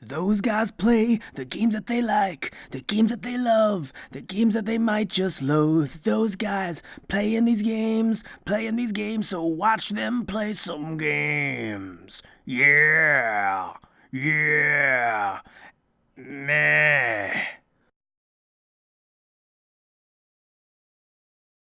Those guys play the games that they like, the games that they love, the games that they might just loathe. Those guys playing these games, so watch them play some games. Yeah, yeah, meh.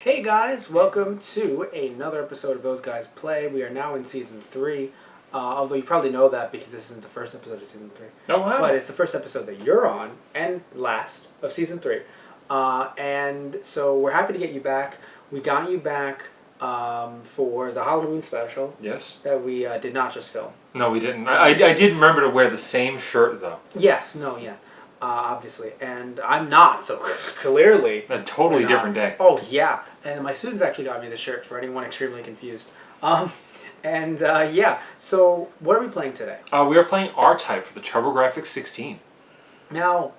Hey guys, welcome to another episode of Those Guys Play. We are now in Season 3. Although you probably know that because this isn't the first episode of Season 3. Oh, wow. But it's the first episode that you're on, and last, of Season 3. And so we're happy to get you back. We got you back for the Halloween special. Yes. That we did not just film. No, we didn't. I did remember to wear the same shirt, though. Yes, no, yeah. Obviously. And I'm not, so clearly... A totally different day. Oh, yeah. And my students actually got me the shirt for anyone extremely confused. Yeah, so what are we playing today? We are playing R-Type for the Turbo Grafx 16. Now,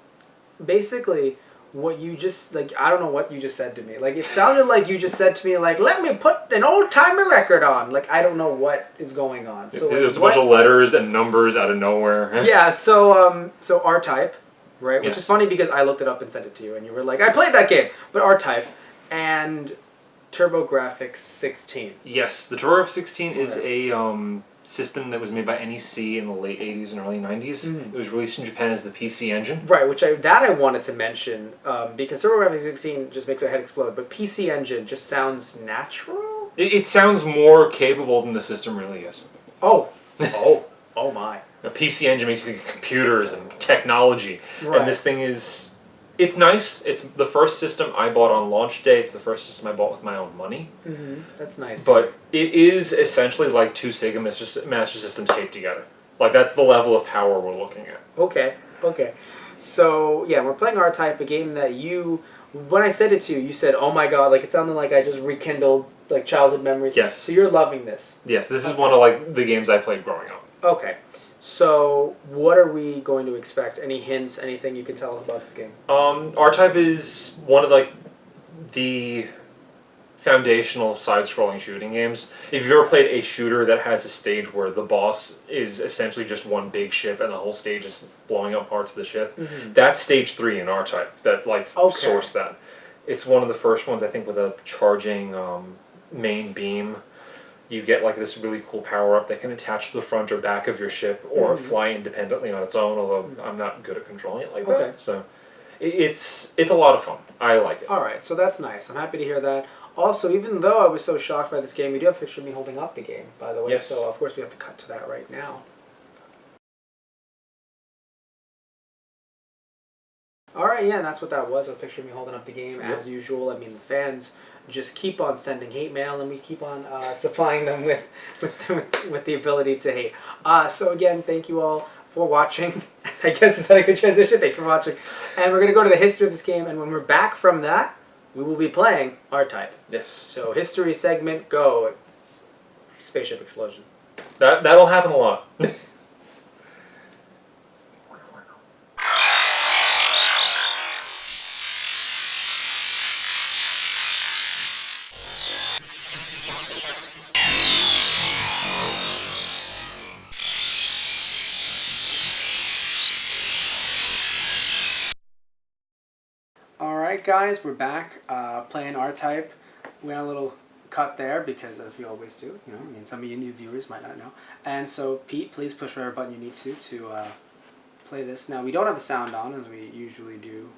basically, what you just, I don't know what you just said to me. It sounded like you just said to me, let me put an old-timer record on. I don't know what is going on. So there's a bunch of letters and numbers out of nowhere. Yeah, so R-Type, right? Which Yes. is funny because I looked it up and sent it to you, and you were like, I played that game! But R-Type, and Turbo Grafx 16. Yes, the Turbo Grafx 16 is a system that was made by NEC in the late 80s and early 90s. Mm-hmm. It was released in Japan as the PC Engine. Right, I wanted to mention, because Turbo Grafx 16 just makes my head explode, but PC Engine just sounds natural? It sounds more capable than the system really is. Oh my. A PC Engine makes you think of computers and technology. Right. And this thing is... It's nice. It's the first system I bought on launch day. It's the first system I bought with my own money. Mm-hmm. That's nice. But it is essentially like two Sega Master Systems taped together. That's the level of power we're looking at. Okay. So, yeah, we're playing R-Type, a game that when I said it to you, you said, oh my god, it sounded like I just rekindled, childhood memories. Yes. So you're loving this. Yes, this is one of, the games I played growing up. Okay. So, what are we going to expect? Any hints, anything you can tell us about this game? R-Type is one of, the foundational side-scrolling shooting games. If you've ever played a shooter that has a stage where the boss is essentially just one big ship and the whole stage is blowing up parts of the ship, that's stage 3 in R-Type that, sourced that. It's one of the first ones, I think, with a charging main beam. You get this really cool power-up that can attach to the front or back of your ship or fly independently on its own, although I'm not good at controlling it like that. So it's a lot of fun. I like it. Alright, so that's nice. I'm happy to hear that. Also, even though I was so shocked by this game, we do have a picture of me holding up the game, by the way. Yes. So, of course, we have to cut to that right now. Alright, yeah, that's what that was, a picture of me holding up the game, as usual. I mean, the fans just keep on sending hate mail, and we keep on supplying them with the ability to hate. So again, thank you all for watching. I guess it's not a good transition. Thanks for watching. And we're going to go to the history of this game, and when we're back from that, we will be playing R-Type. Yes. So history segment, go. Spaceship explosion. That'll happen a lot. Alright guys, we're back playing R-Type. We had a little cut there because as we always do, some of you new viewers might not know. And so Pete, please push whatever button you need to play this. Now we don't have the sound on as we usually do.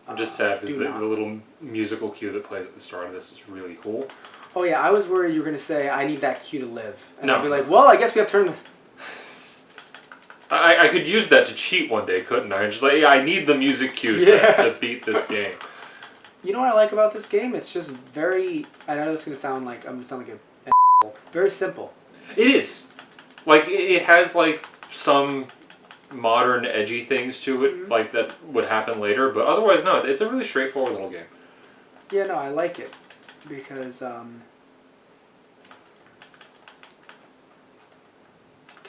I'm just sad because the little musical cue that plays at the start of this is really cool. Oh yeah, I was worried you were going to say, I need that cue to live. And No. I'd be like, well, I guess we have to turn the... I could use that to cheat one day, couldn't I? Just I need the music cues to beat this game. You know what I like about this game? It's just very... I know this is going to sound like... I'm going to sound like a... Very simple. It is. It has, some modern, edgy things to it, that would happen later. But otherwise, no, it's a really straightforward little game. Yeah, no, I like it. Because,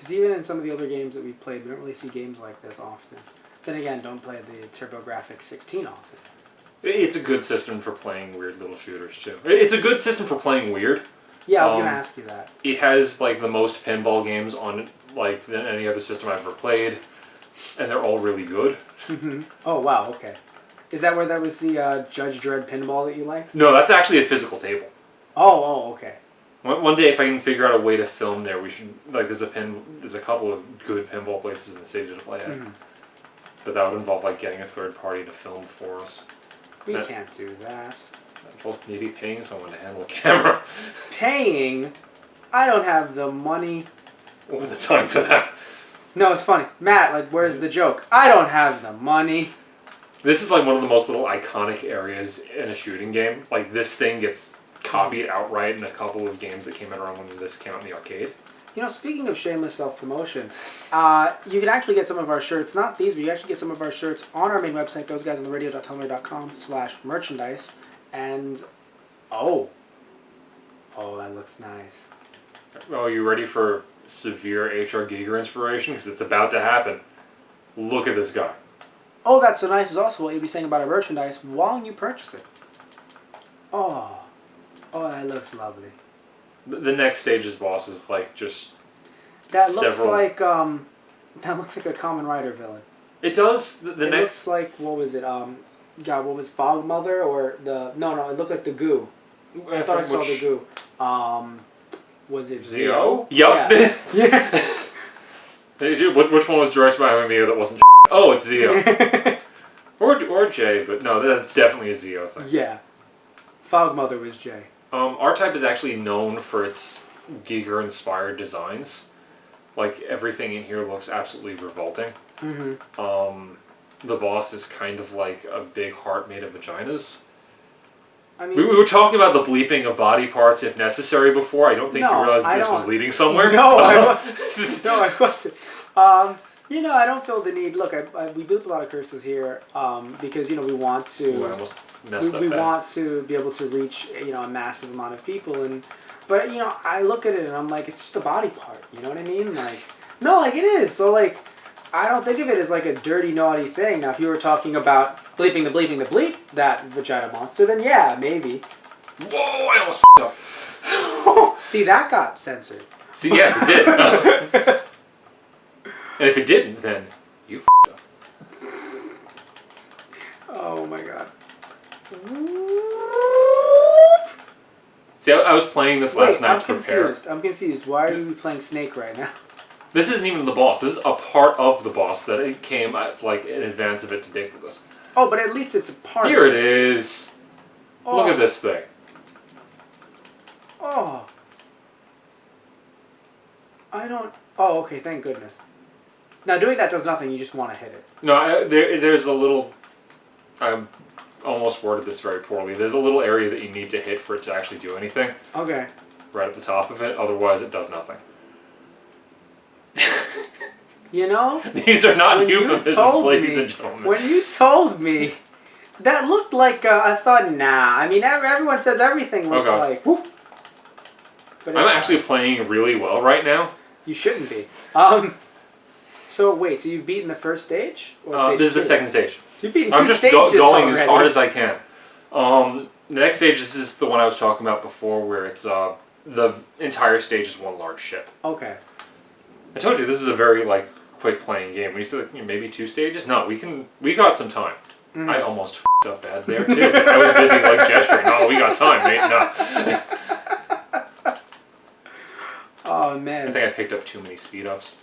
even in some of the other games that we've played, we don't really see games like this often. Then again, don't play the Turbo Grafx 16 often. It's a good system for playing weird little shooters, too. It's a good system for playing weird. Yeah, I was going to ask you that. It has, the most pinball games on it, than any other system I've ever played. and they're all really good. Oh wow, okay. Is that where that was the Judge Dredd pinball that you liked? No, that's actually a physical table. Oh, okay. One day, if I can figure out a way to film there, we should. Like, there's a couple of good pinball places in the city to play at. But that would involve like getting a third party to film for us. We can't do that. Well, maybe paying someone to handle a camera. Paying? I don't have the money. What was the time for that? No, it's funny. Matt, like, where's the joke? I don't have the money. This is like one of the most little iconic areas in a shooting game. Like, this thing gets copied outright in a couple of games that came out around when this came out in the arcade. You know, speaking of shameless self-promotion, you can actually get some of our shirts, not these, but you can actually get some of our shirts on our main website, thoseguysontheradio.tumblr.com/merchandise. And, oh, that looks nice. Oh, you ready for severe H.R. Giger inspiration? Because it's about to happen. Look at this guy. Oh, that's so nice is also what you'll be saying about our merchandise while you purchase it. Oh, that looks lovely. The next stage's boss is like just that looks like a Kamen Rider villain. It does. It looks like, what was it? God, what was Fog Mother or the? No, it looked like the goo. I thought I saw the goo. Was it Zio? Yup. Yeah. Which one was directed by me that wasn't? Oh, it's Zio. or Jay, but no, that's definitely a Zio thing. Yeah. Fog Mother was Jay. R-Type is actually known for its Giger-inspired designs. Like, everything in here looks absolutely revolting. The boss is kind of like a big heart made of vaginas. I mean, we were talking about the bleeping of body parts if necessary before. I don't think you realized this was leading somewhere. No, I wasn't. No, I wasn't. You know, I don't feel the need. Look, we bleep a lot of curses here because, you know, we want to. Ooh, I almost messed up. We want to be able to reach, you know, a massive amount of people, but you know, I look at it and I'm like, it's just a body part. You know what I mean? Like, no, like it is. So like, I don't think of it as like a dirty, naughty thing. Now, if you were talking about bleeping the bleep that vagina monster, then yeah, maybe. Whoa! I almost f***ed up. See, that got censored. See, yes, it did. And if it didn't, then you f***ed up. Oh my god. See, I was playing this last night to prepare. I'm confused. Why are you playing Snake right now? This isn't even the boss. This is a part of the boss that it came like in advance of it to dig with us. Oh, but at least it's a part. Here it is. Oh. Look at this thing. Oh. Oh, okay. Thank goodness. Now, doing that does nothing. You just want to hit it. No, there's a little. I almost worded this very poorly. There's a little area that you need to hit for it to actually do anything. Okay. Right at the top of it. Otherwise, it does nothing. You know? These are not euphemisms, ladies and gentlemen. When you told me, that looked like I thought, nah. I mean, everyone says everything looks like. Whoop. But I'm actually playing really well right now. You shouldn't be. So wait, so you've beaten the first stage? This is the second stage. So you've beaten two I'm just stages going already. as hard as I can. The next stage, this is the one I was talking about before, where it's the entire stage is one large ship. Okay. I told you this is a very like quick playing game. When you said maybe 2 stages, no, we got some time. I almost f***ed up bad there too. I was busy like gesturing. No, we got time, mate. No. Oh man. I think I picked up too many speed ups.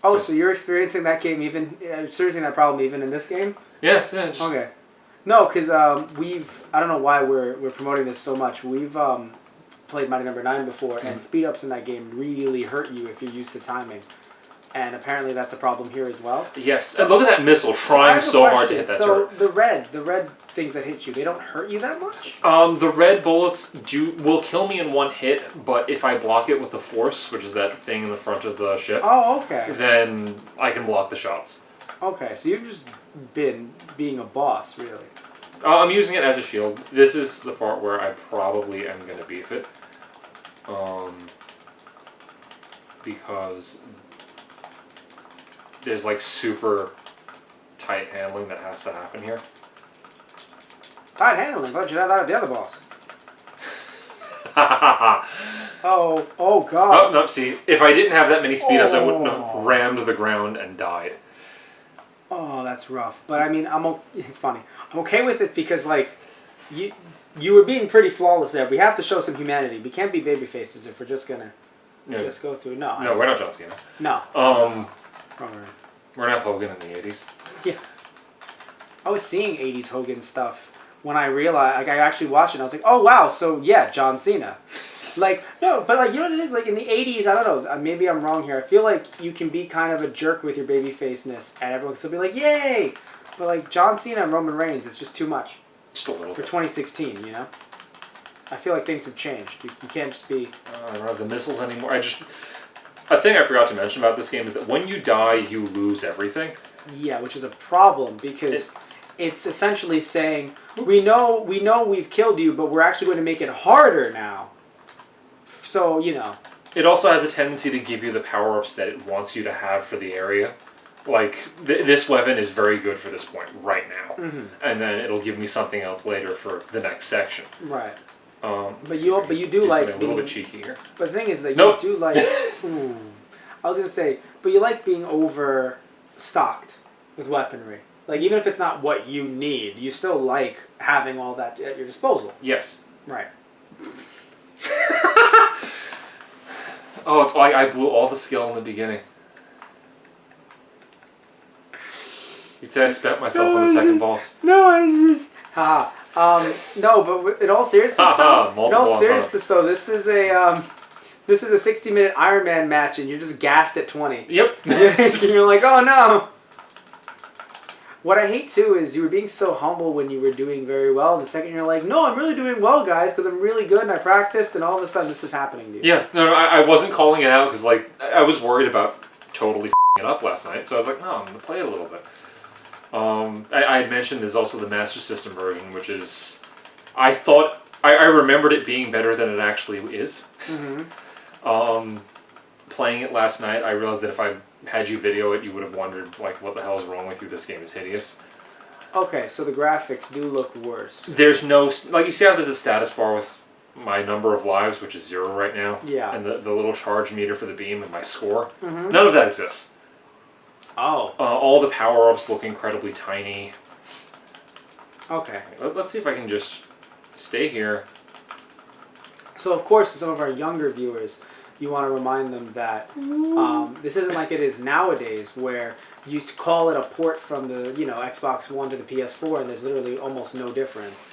Oh, so you're experiencing that game experiencing that problem even in this game? Yes. Yeah, just... Okay. No, because I don't know why we're promoting this so much. We've played Mighty Number 9 before, and speed ups in that game really hurt you if you're used to timing. And apparently that's a problem here as well. Yes, and look at that missile trying so hard to hit that turret. So the red things that hit you, they don't hurt you that much? The red bullets will kill me in one hit, but if I block it with the force, which is that thing in the front of the ship, then I can block the shots. Okay, so you've just been being a boss, really. I'm using it as a shield. This is the part where I probably am going to beef it. Because there's like super tight handling that has to happen here. Tight handling? Why don't you have that at the other boss? Oh Oh, God. no, see, if I didn't have that many speed ups, I wouldn't have rammed the ground and died. Oh, that's rough. But I mean, it's funny. I'm okay with it because like, you were being pretty flawless there. We have to show some humanity. We can't be baby faces if we're just gonna just go through. No. No, we're not John Cena. No. We're not Hogan in the 80s. Yeah. I was seeing 80s Hogan stuff when I realized, like, I actually watched it and I was like, oh wow, so yeah, John Cena. Like, no, but like, you know what it is? Like, in the 80s, I don't know, maybe I'm wrong here. I feel like you can be kind of a jerk with your baby faceness and everyone can still be like, yay! But like, John Cena and Roman Reigns, it's just too much. Just a little for bit. 2016, you know? I feel like things have changed. You can't just be... I don't have the missiles anymore. A thing I forgot to mention about this game is that when you die, you lose everything. Yeah, which is a problem because it's essentially saying, we know we've killed you, but we're actually going to make it harder now. So, you know. It also has a tendency to give you the power-ups that it wants you to have for the area. Like, this weapon is very good for this point right now. Mm-hmm. And then it'll give me something else later for the next section. Right. But you do like a little bit cheeky here. But the thing is that you do like... I was going to say, but you like being overstocked with weaponry. Like, even if it's not what you need, you still like having all that at your disposal. Yes. Right. Oh, it's like I blew all the skill in the beginning. You'd say I spent myself on the second boss. No, it's just... no, but in all seriousness, though, this is a 60-minute Iron Man match, and you're just gassed at 20. Yep. You're like, oh no. What I hate too is you were being so humble when you were doing very well. And the second you're like, no, I'm really doing well, guys, because I'm really good and I practiced, and all of a sudden this is happening to you. Yeah, no, I wasn't calling it out because like I was worried about totally it up last night, so I was like, no, I'm gonna play it a little bit. I had mentioned there's also the Master System version, which is, I thought, I remembered it being better than it actually is. Mm-hmm. Playing it last night, I realized that if I had you video it, you would have wondered, like, what the hell is wrong with you? This game is hideous. Okay, so the graphics do look worse. There's no, like, you see how there's a status bar with my number of lives, which is 0 right now? Yeah. And the little charge meter for the beam and my score? Mm-hmm. None of that exists. Oh. All the power-ups look incredibly tiny. Okay. Let's see if I can just stay here. So, of course, to some of our younger viewers, you want to remind them that this isn't like it is nowadays, where you call it a port from the Xbox One to the PS4, and there's literally almost no difference.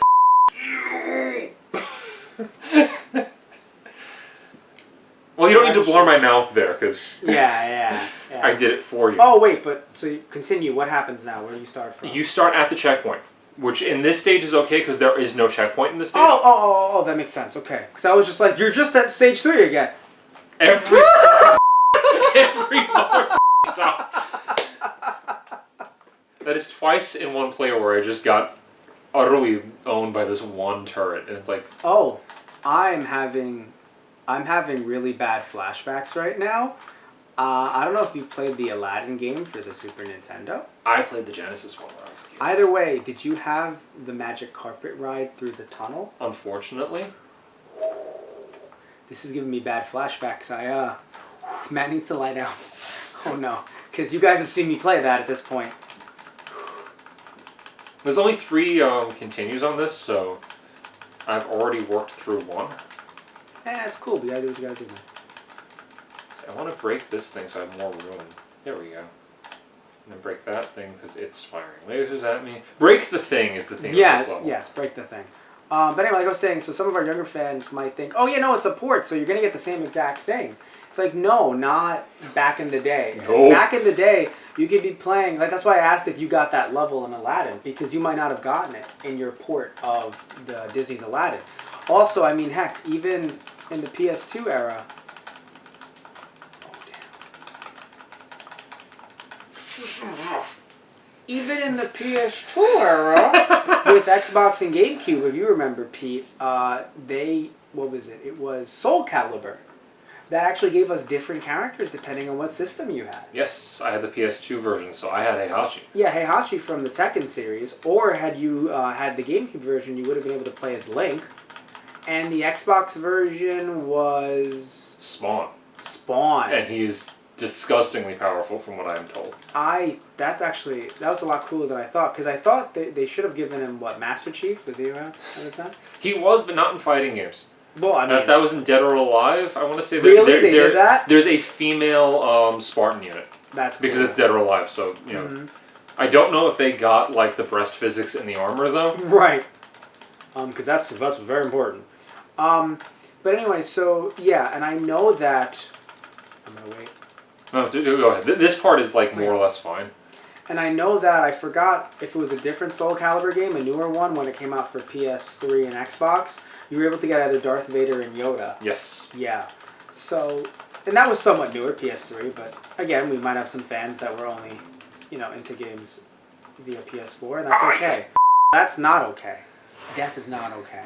Well, you don't need to blur my mouth there, because yeah. I did it for you. Oh, wait, but so you continue. What happens now? Where do you start from? You start at the checkpoint, which in this stage is okay because there is no checkpoint in this stage. Oh, that makes sense. Okay. Because I was just like, you're just at stage 3 again. Every time. That is twice in one player where I just got utterly owned by this one turret, and it's like... Oh, I'm having really bad flashbacks right now. I don't know if you've played the Aladdin game for the Super Nintendo. I played the Genesis one when I was a kid. Either way, did you have the magic carpet ride through the tunnel? Unfortunately. This is giving me bad flashbacks. Matt needs to lie down. Oh no, because you guys have seen me play that at this point. There's only 3 continues on this, so I've already worked through 1. It's cool, but you gotta do what you gotta do, man. I want to break this thing so I have more room. There we go. And then break that thing because it's firing lasers at me. Break the thing is the thing. Yes, break the thing. But anyway, like I was saying, so some of our younger fans might think, oh yeah, no, it's a port, so you're gonna get the same exact thing. It's like, no, not back in the day. No. Back in the day, you could be playing, like that's why I asked if you got that level in Aladdin, because you might not have gotten it in your port of the Disney's Aladdin. Also, I mean, heck, even in the PS2 era, even in the PS2 era, with Xbox and GameCube, if you remember, Pete, what was it? It was Soul Calibur. That actually gave us different characters depending on what system you had. Yes, I had the PS2 version, so I had Heihachi. Yeah, Heihachi from the Tekken series, or had you had the GameCube version, you would have been able to play as Link. And the Xbox version was Spawn. Spawn. And he's disgustingly powerful from what I'm told. That was a lot cooler than I thought, because I thought they should have given him, what, Master Chief? Was he around at the time? He was, but not in fighting games. Well, I mean... That was in Dead or Alive. I want to say that really? They did that? There's a female Spartan unit. That's cool. Because it's Dead or Alive, so, you know. I don't know if they got, like, the breast physics in the armor, though. Right. Because that's very important. But anyway, so, yeah, and I know that... I'm going to wait. No, go ahead. This part is, like, more or less fine. And I know that I forgot if it was a different Soul Calibur game, a newer one, when it came out for PS3 and Xbox. You were able to get either Darth Vader and Yoda. Yes. Yeah. So, and that was somewhat newer, PS3, but again, we might have some fans that were only, into games via PS4, and that's okay. That's not okay. Death is not okay.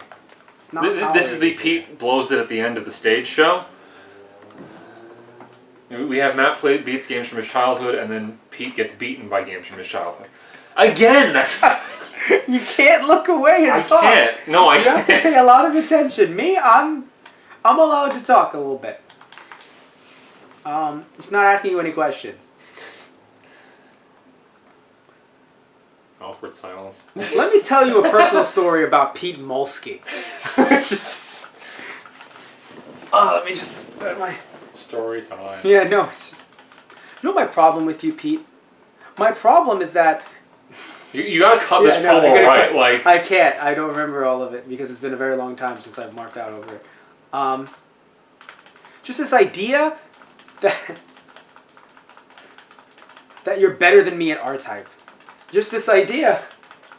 It's not this is the Pete blows it at the end of the stage show. We have Matt beats games from his childhood, and then Pete gets beaten by games from his childhood. Again! You can't look away and talk. I can't. No, I can't. You have to pay a lot of attention. Me, I'm allowed to talk a little bit. It's not asking you any questions. Awkward silence. Let me tell you a personal story about Pete Molski. Let me just... Story time. Yeah, no, it's just... You know my problem with you, Pete? My problem is that... You gotta cut this promo right, like... I can't. I don't remember all of it because it's been a very long time since I've marked out over it. Just this idea that you're better than me at R-Type. Just this idea.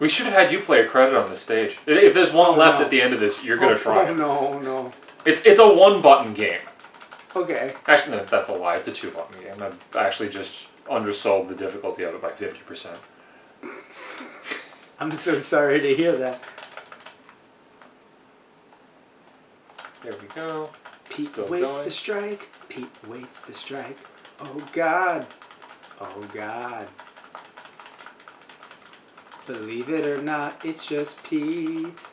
We should have had you play a credit on this stage. If there's one left at the end of this, you're gonna try it. No. It's a one-button game. Okay. Actually, no, that's a lie. It's a two-button game. I've actually just undersold the difficulty of it by 50%. I'm so sorry to hear that. There we go. Pete Still waits going. to strike. Pete waits to strike. Oh God. Oh God. Believe it or not, it's just Pete.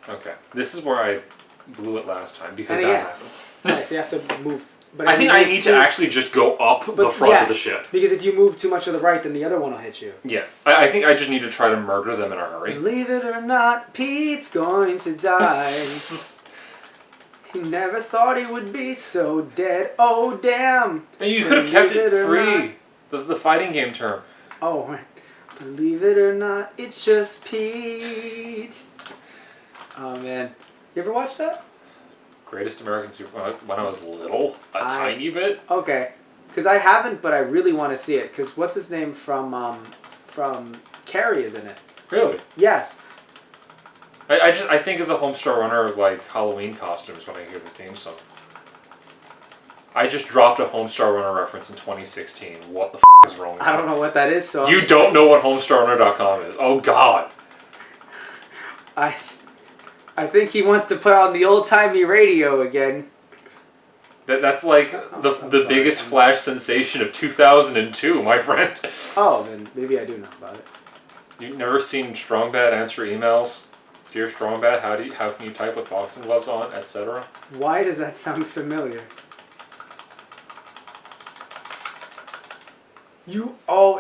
Okay. This is where I blew it last time because And that again. happens. Right, so you have to move. But I think I need to actually just go up the front of the ship. Because if you move too much to the right, then the other one will hit you. Yeah. I think I just need to try to murder them in a hurry. Believe it or not, Pete's going to die. He never thought he would be so dead. Oh, damn. And you could have kept it free. The fighting game term. Oh, right. Believe it or not, it's just Pete. Oh, man. You ever watch that? Greatest American Super when I was little, tiny bit. Okay, because I haven't, but I really want to see it. Because what's his name from Carrie is in it. Really? Yes. I think of the Homestar Runner like Halloween costumes when I hear the theme song. I just dropped a Homestar Runner reference in 2016. What the is wrong with I don't know what that is, so... You don't know what HomestarRunner.com is. Oh, God. I think he wants to put on the old-timey radio again. That's like the biggest Flash sensation of 2002, my friend. Oh, then maybe I do know about it. You've never seen Strong Bad answer emails? Dear Strong Bad, how can you type with boxing gloves on, etc.? Why does that sound familiar?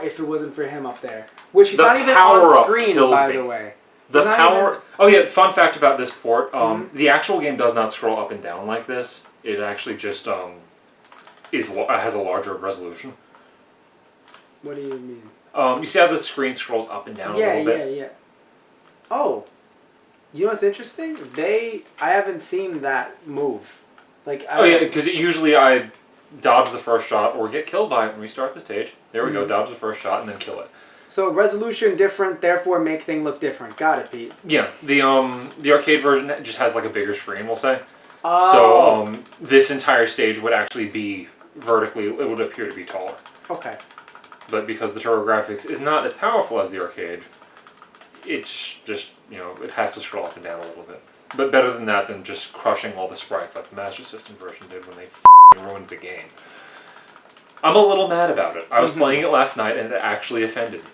If it wasn't for him up there. Which he's not even on screen, by the way. The power... Oh yeah, fun fact about this port. The actual game does not scroll up and down like this. It actually just has a larger resolution. What do you mean? You see how the screen scrolls up and down a little bit? Yeah. Oh. You know what's interesting? I haven't seen that move. Because usually I dodge the first shot or get killed by it when we start the stage. There we go, dodge the first shot and then kill it. So resolution different, therefore make thing look different. Got it, Pete. Yeah, the arcade version just has like a bigger screen, we'll say. Oh. So this entire stage would actually be vertically, it would appear to be taller. Okay. But because the Turbo Grafx is not as powerful as the arcade, it's just, it has to scroll up and down a little bit. But better than that than just crushing all the sprites like the Master System version did when they ruined the game. I'm a little mad about it. I was playing it last night and it actually offended me.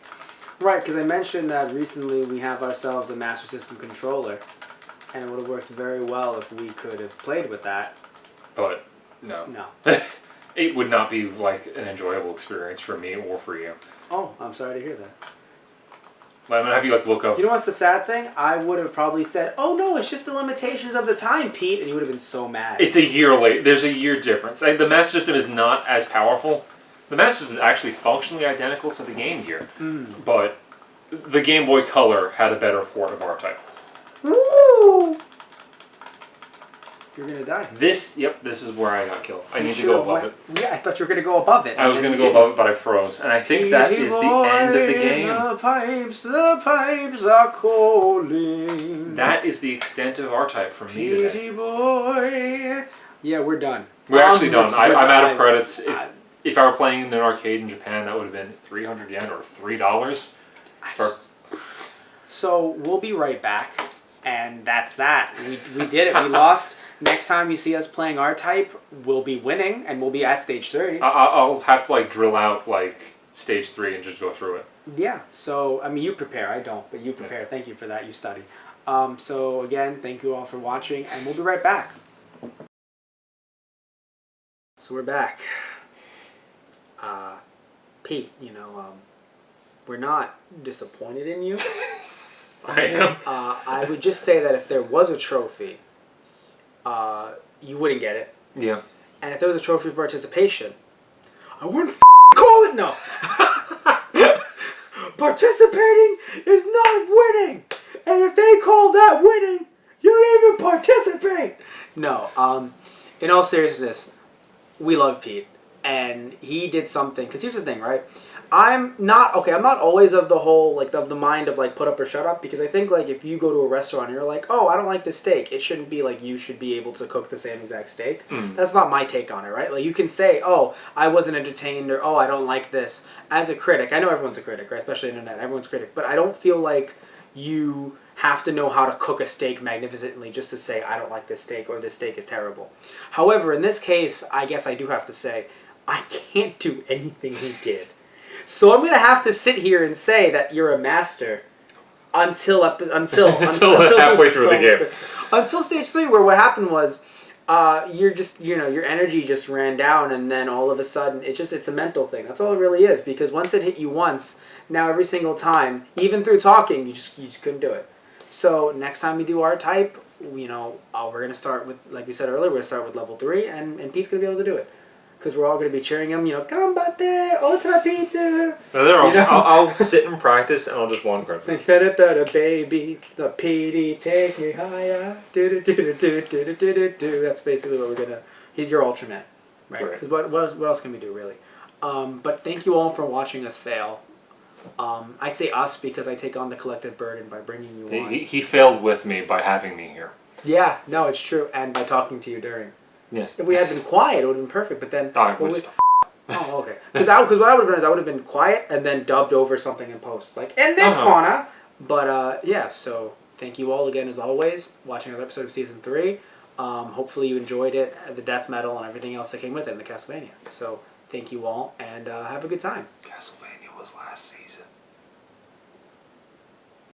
Right, because I mentioned that recently we have ourselves a Master System controller. and it would have worked very well if we could have played with that. But no. No. It would not be like an enjoyable experience for me or for you. Oh, I'm sorry to hear that. I'm gonna have you like look up. You know what's the sad thing? I would have probably said, "Oh no, it's just the limitations of the time, Pete," and you would have been so mad. It's a year late. There's a year difference. The Master System is not as powerful. The Master System is actually functionally identical to the Game Gear, but the Game Boy Color had a better port of R-Type. Woo! You're gonna die. This is where I got killed. I need to go above it. Yeah, I thought you were gonna go above it. I was gonna go above it, but I froze, and I think that is the end of the game. The pipes are calling. That is the extent of R-Type from me today. Petey boy. Yeah, we're done. We're actually done. I'm out of done. credits. If I were playing in an arcade in Japan, that would have been 300 yen or $3. So we'll be right back, and that's that. We did it. We lost. Next time you see us playing R-Type, we'll be winning, and we'll be at stage 3. I'll have to like drill out like stage 3 and just go through it. Yeah. So I mean, you prepare. I don't, but you prepare. Yeah. Thank you for that. You study. So again, thank you all for watching, and we'll be right back. So we're back. Pete, we're not disappointed in you. I am. I would just say that if there was a trophy, you wouldn't get it. Yeah. And if there was a trophy for participation, I wouldn't call it. No. Participating is not winning. And if they call that winning, you didn't even participate. No. In all seriousness, we love Pete. And he did something. Because here's the thing, right? I'm not always of the whole, of the mind of, put up or shut up, because I think, if you go to a restaurant and you're like, oh, I don't like this steak, it shouldn't be you should be able to cook the same exact steak. That's not my take on it, right? You can say, oh, I wasn't entertained, or, oh, I don't like this. As a critic, I know everyone's a critic, right? Especially internet, everyone's a critic, but I don't feel like you have to know how to cook a steak magnificently just to say, I don't like this steak, or this steak is terrible. However, in this case, I guess I do have to say, I can't do anything he did. So I'm gonna have to sit here and say that you're a master until halfway through the game. Until stage 3, where what happened was, your energy just ran down, and then all of a sudden it's a mental thing. That's all it really is. Because once it hit you once, now every single time, even through talking, you just couldn't do it. So next time we do R-Type, we're gonna start with, like we said earlier, we're gonna start with level 3, and Pete's gonna be able to do it. Because we're all going to be cheering him, Gambate, Otra Peter. I'll sit and practice, and I'll just one card. Baby, the PD, take me higher. That's basically what we're going to... He's your Ultraman, right? Because what else can we do, really? But thank you all for watching us fail. I say us because I take on the collective burden by bringing you on. He failed with me by having me here. Yeah, no, it's true. And by talking to you during. Yes. If we had been quiet, it would have been perfect. But then, oh, okay. Because what I would have done is I would have been quiet and then dubbed over something in post, in this corner. But yeah. So thank you all again, as always, watching another episode of season 3. Hopefully you enjoyed it, the death metal and everything else that came with it, in the Castlevania. So thank you all, and have a good time. Castlevania was last season.